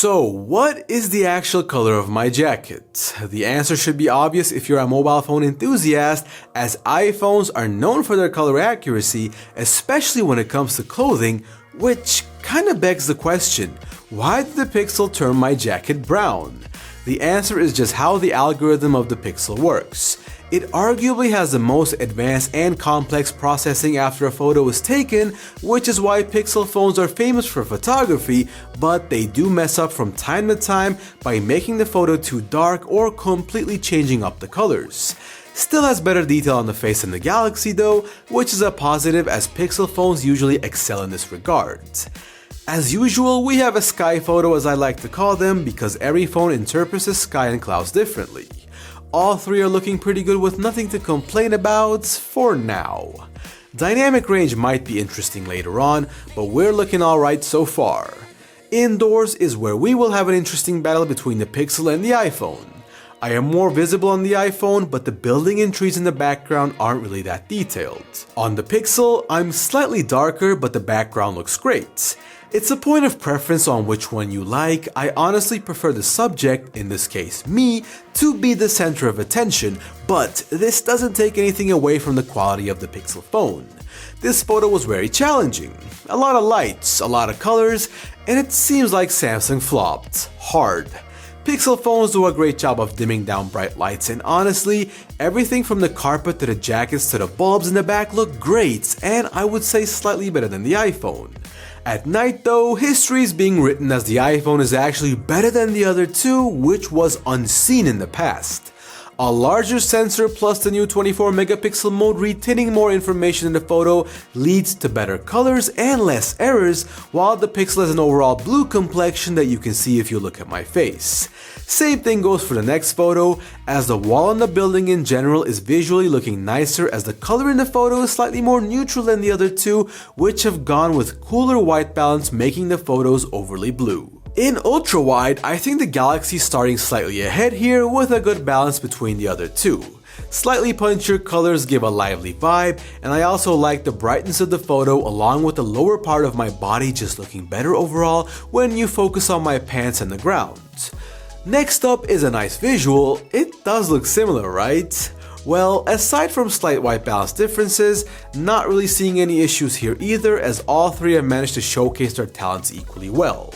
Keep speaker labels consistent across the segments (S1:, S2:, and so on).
S1: So, what is the actual color of my jacket? The answer should be obvious if you're a mobile phone enthusiast, as iPhones are known for their color accuracy, especially when it comes to clothing, which kinda begs the question, why did the Pixel turn my jacket brown? The answer is just how the algorithm of the Pixel works. It arguably has the most advanced and complex processing after a photo is taken, which is why Pixel phones are famous for photography, but they do mess up from time to time by making the photo too dark or completely changing up the colors. Still has better detail on the face than the Galaxy though, which is a positive as Pixel phones usually excel in this regard. As usual, we have a sky photo, as I like to call them, because every phone interprets the sky and clouds differently. All three are looking pretty good with nothing to complain about for now. Dynamic range might be interesting later on, but we're looking alright so far. Indoors is where we will have an interesting battle between the Pixel and the iPhone. I am more visible on the iPhone, but the building and trees in the background aren't really that detailed. On the Pixel, I'm slightly darker, but the background looks great. It's a point of preference on which one you like. I honestly prefer the subject, in this case me, to be the center of attention, but this doesn't take anything away from the quality of the Pixel phone. This photo was very challenging. A lot of lights, a lot of colors, and it seems like Samsung flopped hard. Pixel phones do a great job of dimming down bright lights, and honestly, everything from the carpet to the jackets to the bulbs in the back look great, and I would say slightly better than the iPhone. At night though, history is being written as the iPhone is actually better than the other two, which was unseen in the past. A larger sensor plus the new 24 megapixel mode retaining more information in the photo leads to better colors and less errors, while the Pixel has an overall blue complexion that you can see if you look at my face. Same thing goes for the next photo, as the wall on the building in general is visually looking nicer, as the color in the photo is slightly more neutral than the other two, which have gone with cooler white balance, making the photos overly blue. In ultrawide, I think the Galaxy is starting slightly ahead here with a good balance between the other two. Slightly punchier colors give a lively vibe, and I also like the brightness of the photo along with the lower part of my body just looking better overall when you focus on my pants and the ground. Next up is a nice visual. It does look similar, right? Well, aside from slight white balance differences, not really seeing any issues here either, as all three have managed to showcase their talents equally well.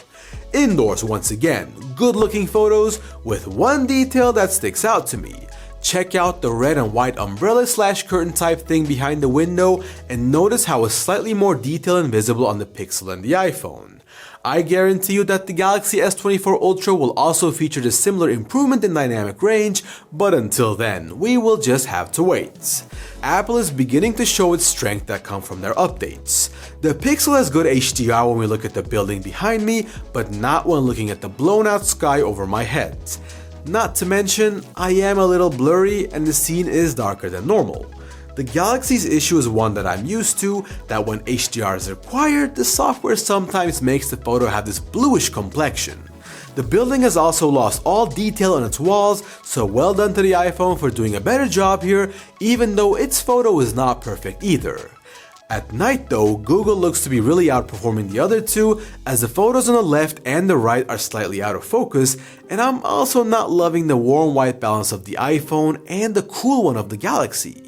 S1: Indoors, once again, good looking photos with one detail that sticks out to me. Check out the red and white umbrella / curtain type thing behind the window and notice how it's slightly more detailed and visible on the Pixel and the iPhone. I guarantee you that the Galaxy S24 Ultra will also feature the similar improvement in dynamic range, but until then, we will just have to wait. Apple is beginning to show its strength that come from their updates. The Pixel has good HDR when we look at the building behind me, but not when looking at the blown out sky over my head. Not to mention, I am a little blurry and the scene is darker than normal. The Galaxy's issue is one that I'm used to, that when HDR is required, the software sometimes makes the photo have this bluish complexion. The building has also lost all detail on its walls, so well done to the iPhone for doing a better job here, even though its photo is not perfect either. At night though, Google looks to be really outperforming the other two, as the photos on the left and the right are slightly out of focus, and I'm also not loving the warm white balance of the iPhone and the cool one of the Galaxy.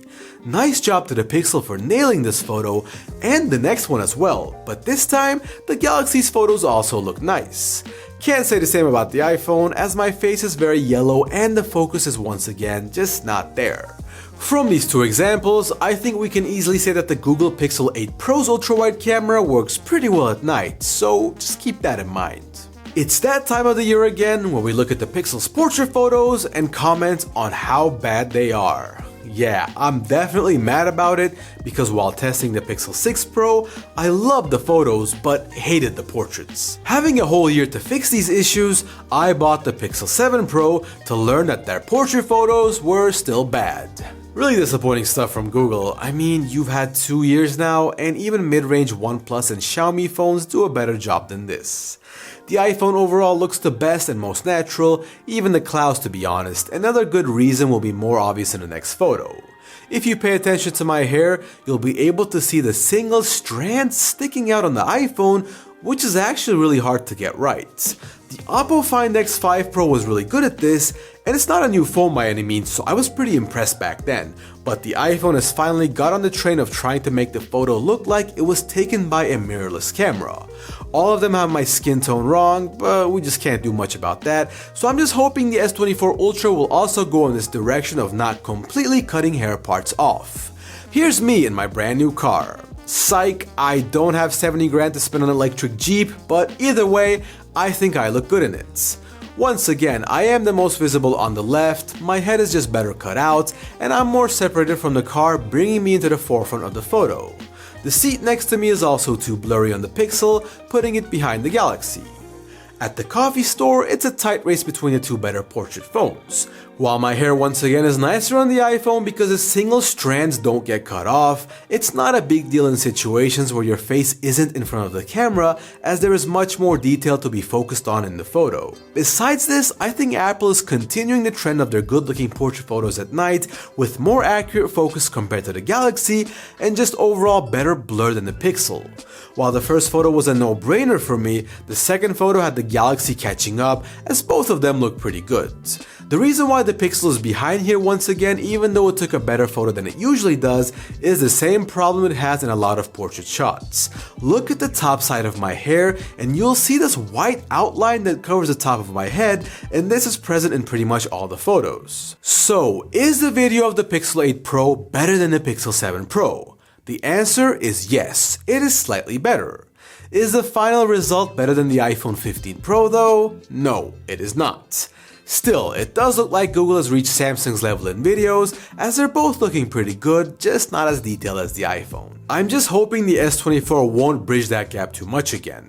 S1: Nice job to the Pixel for nailing this photo, and the next one as well, but this time, the Galaxy's photos also look nice. Can't say the same about the iPhone, as my face is very yellow and the focus is once again just not there. From these two examples, I think we can easily say that the Google Pixel 8 Pro's ultrawide camera works pretty well at night, so just keep that in mind. It's that time of the year again where we look at the Pixel's portrait photos and comment on how bad they are. Yeah, I'm definitely mad about it because while testing the Pixel 6 Pro, I loved the photos but hated the portraits. Having a whole year to fix these issues, I bought the Pixel 7 Pro to learn that their portrait photos were still bad. Really disappointing stuff from Google. I mean, you've had 2 years now, and even mid-range OnePlus and Xiaomi phones do a better job than this. The iPhone overall looks the best and most natural, even the clouds to be honest. Another good reason will be more obvious in the next photo. If you pay attention to my hair, you'll be able to see the single strand sticking out on the iPhone, which is actually really hard to get right. The Oppo Find X5 Pro was really good at this, and it's not a new phone by any means, so I was pretty impressed back then. But the iPhone has finally got on the train of trying to make the photo look like it was taken by a mirrorless camera. All of them have my skin tone wrong, but we just can't do much about that, so I'm just hoping the S24 Ultra will also go in this direction of not completely cutting hair parts off. Here's me in my brand new car. Psych, I don't have 70 grand to spend on an electric Jeep, but either way, I think I look good in it. Once again, I am the most visible on the left, my head is just better cut out, and I'm more separated from the car, bringing me into the forefront of the photo. The seat next to me is also too blurry on the Pixel, putting it behind the Galaxy. At the coffee store, it's a tight race between the two better portrait phones. While my hair once again is nicer on the iPhone because the single strands don't get cut off, it's not a big deal in situations where your face isn't in front of the camera, as there is much more detail to be focused on in the photo. Besides this, I think Apple is continuing the trend of their good-looking portrait photos at night with more accurate focus compared to the Galaxy and just overall better blur than the Pixel. While the first photo was a no-brainer for me, the second photo had the Galaxy catching up, as both of them look pretty good. The reason why the Pixel is behind here once again, even though it took a better photo than it usually does, is the same problem it has in a lot of portrait shots. Look at the top side of my hair and you'll see this white outline that covers the top of my head, and this is present in pretty much all the photos. So, is the video of the Pixel 8 Pro better than the Pixel 7 Pro? The answer is yes, it is slightly better. Is the final result better than the iPhone 15 Pro though? No, it is not. Still, it does look like Google has reached Samsung's level in videos, as they're both looking pretty good, just not as detailed as the iPhone. I'm just hoping the S24 won't bridge that gap too much again.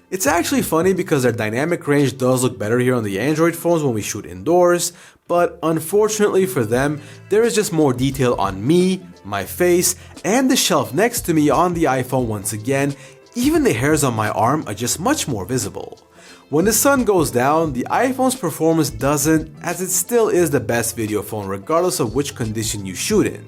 S1: It's actually funny because their dynamic range does look better here on the Android phones when we shoot indoors, but unfortunately for them, there is just more detail on me, my face, and the shelf next to me on the iPhone once again. Even the hairs on my arm are just much more visible. When the sun goes down, the iPhone's performance doesn't, as it still is the best video phone regardless of which condition you shoot in.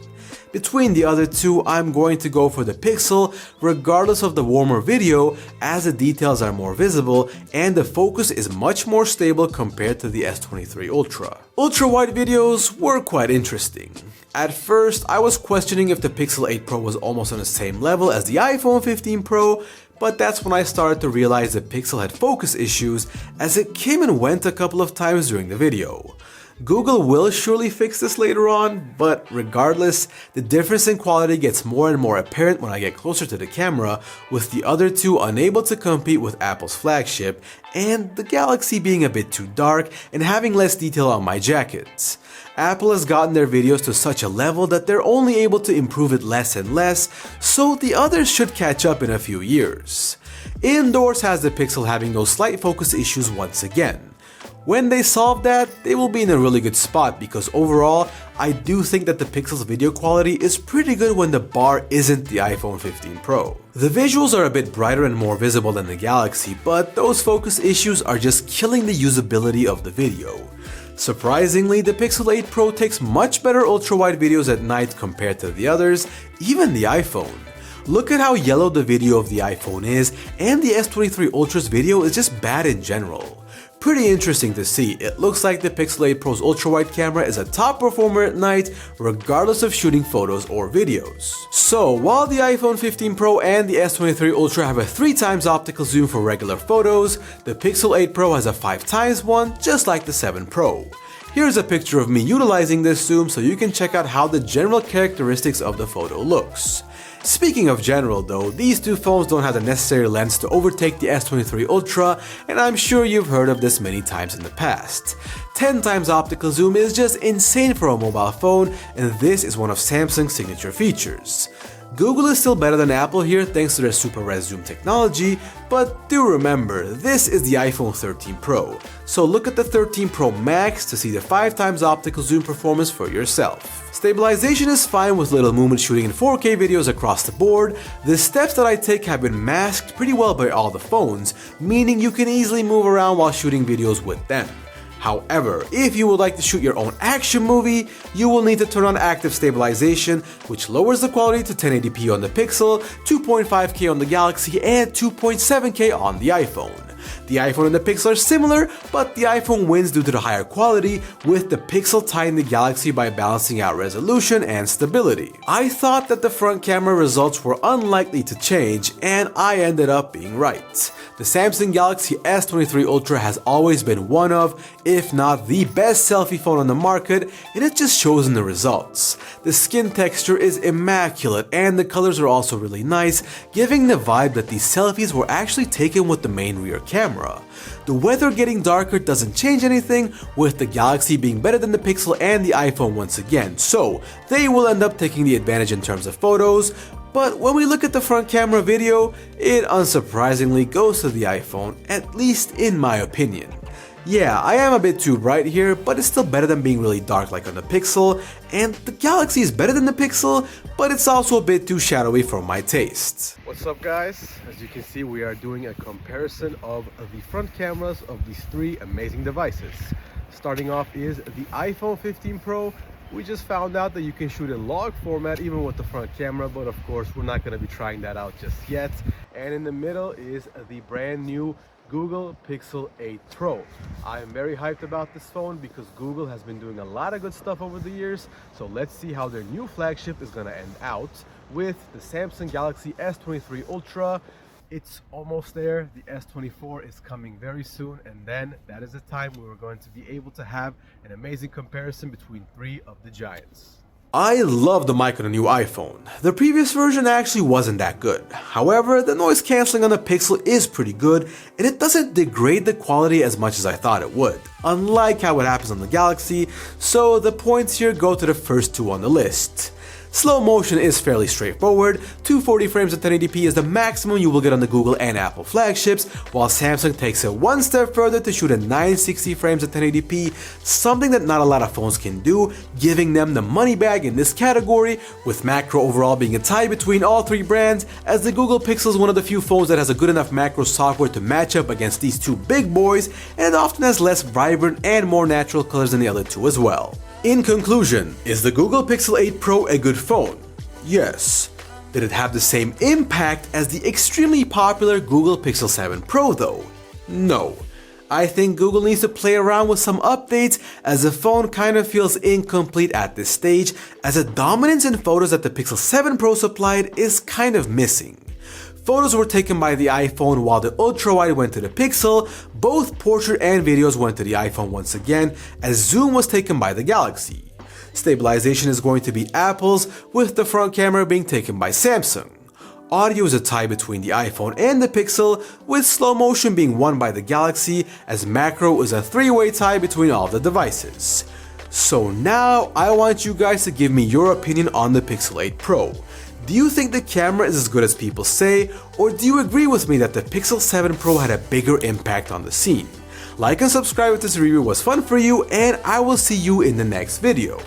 S1: Between the other two, I'm going to go for the Pixel regardless of the warmer video, as the details are more visible and the focus is much more stable compared to the S23 Ultra. Ultra-wide videos were quite interesting. At first, I was questioning if the Pixel 8 Pro was almost on the same level as the iPhone 15 Pro, but that's when I started to realize the Pixel had focus issues, as it came and went a couple of times during the video. Google will surely fix this later on, but regardless, the difference in quality gets more and more apparent when I get closer to the camera, with the other two unable to compete with Apple's flagship, and the Galaxy being a bit too dark and having less detail on my jackets. Apple has gotten their videos to such a level that they're only able to improve it less and less, so the others should catch up in a few years. Indoors has the Pixel having those slight focus issues once again. When they solve that, they will be in a really good spot because overall, I do think that the Pixel's video quality is pretty good when the bar isn't the iPhone 15 Pro. The visuals are a bit brighter and more visible than the Galaxy, but those focus issues are just killing the usability of the video. Surprisingly, the Pixel 8 Pro takes much better ultra-wide videos at night compared to the others, even the iPhone. Look at how yellow the video of the iPhone is, and the S23 Ultra's video is just bad in general. Pretty interesting to see. It looks like the Pixel 8 Pro's ultra-wide camera is a top performer at night, regardless of shooting photos or videos. So, while the iPhone 15 Pro and the S23 Ultra have a 3x optical zoom for regular photos, the Pixel 8 Pro has a 5x one, just like the 7 Pro. Here's a picture of me utilizing this zoom so you can check out how the general characteristics of the photo looks. Speaking of general though, these two phones don't have the necessary lens to overtake the S23 Ultra, and I'm sure you've heard of this many times in the past. 10x optical zoom is just insane for a mobile phone, and this is one of Samsung's signature features. Google is still better than Apple here thanks to their super res zoom technology, but do remember, this is the iPhone 13 Pro, so look at the 13 Pro Max to see the 5x optical zoom performance for yourself. Stabilization is fine with little movement shooting in 4K videos across the board. The steps that I take have been masked pretty well by all the phones, meaning you can easily move around while shooting videos with them. However, if you would like to shoot your own action movie, you will need to turn on active stabilization, which lowers the quality to 1080p on the Pixel, 2.5K on the Galaxy, and 2.7K on the iPhone. The iPhone and the Pixel are similar, but the iPhone wins due to the higher quality, with the Pixel tying the Galaxy by balancing out resolution and stability. I thought that the front camera results were unlikely to change, and I ended up being right. The Samsung Galaxy S23 Ultra has always been one of, if not the best selfie phone on the market, and it just shows in the results. The skin texture is immaculate, and the colors are also really nice, giving the vibe that these selfies were actually taken with the main rear camera. The weather getting darker doesn't change anything, with the Galaxy being better than the Pixel and the iPhone once again, so they will end up taking the advantage in terms of photos. But when we look at the front camera video, it unsurprisingly goes to the iPhone, at least in my opinion. Yeah, I am a bit too bright here, but it's still better than being really dark like on the Pixel, and the Galaxy is better than the Pixel, but it's also a bit too shadowy for my taste. What's up guys? As you can see, we are doing a comparison of the front cameras of these three amazing devices. Starting off is the iPhone 15 Pro. We just found out that you can shoot in log format even with the front camera, but of course we're not going to be trying that out just yet. And in the middle is the brand new Google Pixel 8 Pro. I am very hyped about this phone because Google has been doing a lot of good stuff over the years, so let's see how their new flagship is going to end out with the Samsung Galaxy S23 Ultra. It's almost there. The S24 is coming very soon, and then that is the time we are going to be able to have an amazing comparison between three of the giants. I love the mic on the new iPhone. The previous version actually wasn't that good. However, the noise cancelling on the Pixel is pretty good, and it doesn't degrade the quality as much as I thought it would, unlike how it happens on the Galaxy, so the points here go to the first two on the list. Slow motion is fairly straightforward. 240 frames at 1080p is the maximum you will get on the Google and Apple flagships, while Samsung takes it one step further to shoot at 960 frames at 1080p, something that not a lot of phones can do, giving them the money bag in this category, with macro overall being a tie between all three brands, as the Google Pixel is one of the few phones that has a good enough macro software to match up against these two big boys, and it often has less vibrant and more natural colors than the other two as well. In conclusion, is the Google Pixel 8 Pro a good phone? Yes. Did it have the same impact as the extremely popular Google Pixel 7 Pro though? No. I think Google needs to play around with some updates, as the phone kind of feels incomplete at this stage, as the dominance in photos that the Pixel 7 Pro supplied is kind of missing. Photos were taken by the iPhone while the Ultrawide went to the Pixel. Both portrait and videos went to the iPhone once again, as zoom was taken by the Galaxy. Stabilization is going to be Apple's, with the front camera being taken by Samsung. Audio is a tie between the iPhone and the Pixel, with slow motion being won by the Galaxy, as macro is a three-way tie between all the devices. So now I want you guys to give me your opinion on the Pixel 8 Pro. Do you think the camera is as good as people say, or do you agree with me that the Pixel 7 Pro had a bigger impact on the scene? Like and subscribe if this review was fun for you, and I will see you in the next video.